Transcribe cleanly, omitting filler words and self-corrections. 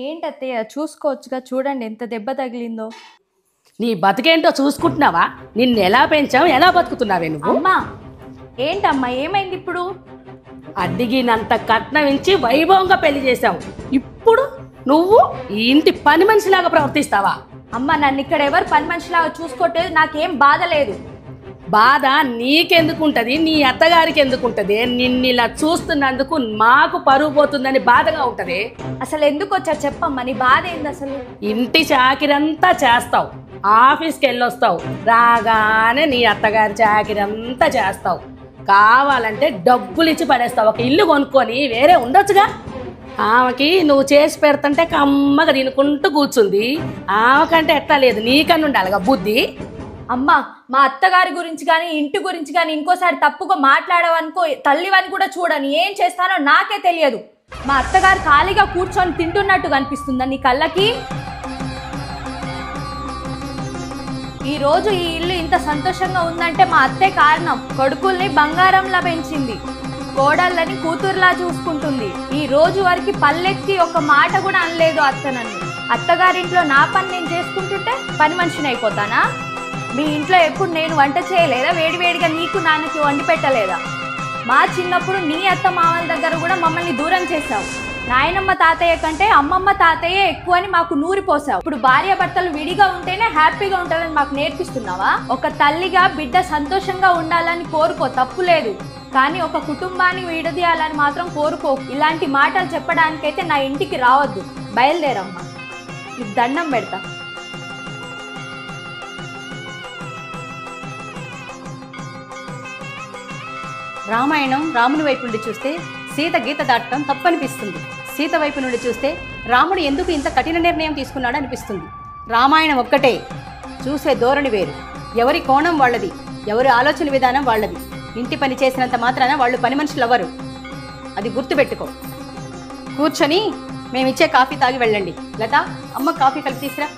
ఏంటత్తయ్య చూసుకోవచ్చుగా, చూడండి ఎంత దెబ్బ తగిలిందో. నీ బతికేంటో చూసుకుంటున్నావా? నిన్ను ఎలా పెంచావు, ఎలా బతుకుతున్నావే నువ్వు? అమ్మా ఏంటమ్మా ఏమైంది ఇప్పుడు? అడిగినంత కట్నం ఇచ్చి వైభవంగా పెళ్లి చేశావు. ఇప్పుడు నువ్వు ఈ ఇంటి పని మనిషిలాగా ప్రవర్తిస్తావా? అమ్మ నన్ను ఇక్కడ ఎవరు పని మనిషిలాగా చూసుకోవట్లేదు, నాకేం బాధ లేదు. బాధ నీకెందుకుంటది, నీ అత్తగారికి ఎందుకుంటది? నిన్ను ఇలా చూస్తున్నందుకు మాకు పరువు పోతుందని బాధగా ఉంటది. అసలు ఎందుకు వచ్చా చెప్పమ్మా, నీ బాధ ఏంది అసలు? ఇంటి చాకిరంతా చేస్తావు, ఆఫీస్కి వెళ్ళొస్తావు, రాగానే నీ అత్తగారి చాకిరంతా చేస్తావు. కావాలంటే డబ్బులు ఇచ్చి పడేస్తావు. ఒక ఇల్లు కొనుక్కొని వేరే ఉండొచ్చుగా. ఆమెకి నువ్వు చేసి పెడుతుంటే కమ్మగా తినుకుంటూ కూర్చుంది. ఆమెకంటే ఎట్లా లేదు, నీకన్నా ఉండాలిగా బుద్ధి. అమ్మ మా అత్తగారి గురించి కానీ ఇంటి గురించి కానీ ఇంకోసారి తప్పుగా మాట్లాడవనుకో, తల్లివని కూడా చూడని ఏం చేస్తానో నాకే తెలియదు. మా అత్తగారు ఖాళీగా కూర్చొని తింటున్నట్టు కనిపిస్తుందా నీ కళ్ళకి? ఈ రోజు ఈ ఇల్లు ఇంత సంతోషంగా ఉందంటే మా అత్తే కారణం. కొడుకుల్ని బంగారంలా పెంచింది, కోడళ్ళని కూతురులా చూసుకుంటుంది. ఈ రోజు వరకు పల్లెత్తి ఒక మాట కూడా అనలేదు అత్త నన్ను. అత్తగారింట్లో నా పని నేను చేసుకుంటుంటే పని మనిషిని అయిపోతానా? మీ ఇంట్లో ఎప్పుడు నేను వంట చేయలేదా? వేడివేడిగా నీకు నాన్నకి వండి పెట్టలేదా? మా చిన్నప్పుడు నీ అత్త మామల దగ్గర కూడా మమ్మల్ని దూరం చేశావు. నాయనమ్మ తాతయ్య కంటే అమ్మమ్మ తాతయ్య ఎక్కువ అని మాకు నూరిపోసావు. ఇప్పుడు భార్య భర్తలు విడిగా ఉంటేనే హ్యాపీగా ఉంటుందని మాకు నేర్పిస్తున్నావా? ఒక తల్లిగా బిడ్డ సంతోషంగా ఉండాలని కోరుకో, తప్పు లేదు. కానీ ఒక కుటుంబాన్ని విడదీయాలని మాత్రం కోరుకో. ఇలాంటి మాటలు చెప్పడానికైతే నా ఇంటికి రావద్దు. బయలుదేరమ్మా, నీకు దండం పెడతా. రామాయణం రాముని వైపు నుండి చూస్తే సీత గీత దాటడం తప్పనిపిస్తుంది. సీత వైపు నుండి చూస్తే రాముడు ఎందుకు ఇంత కఠిన నిర్ణయం తీసుకున్నాడు అనిపిస్తుంది. రామాయణం ఒక్కటే, చూసే ధోరణి వేరు. ఎవరి కోణం వాళ్ళది, ఎవరి ఆలోచన విధానం వాళ్ళది. ఇంటి పని చేసినంత మాత్రాన వాళ్ళు పని మనుషులు అవ్వరు, అది గుర్తుపెట్టుకో. కూర్చొని మేమిచ్చే కాఫీ తాగి వెళ్ళండి. లత, అమ్మ కాఫీ కలిపి తీసురా.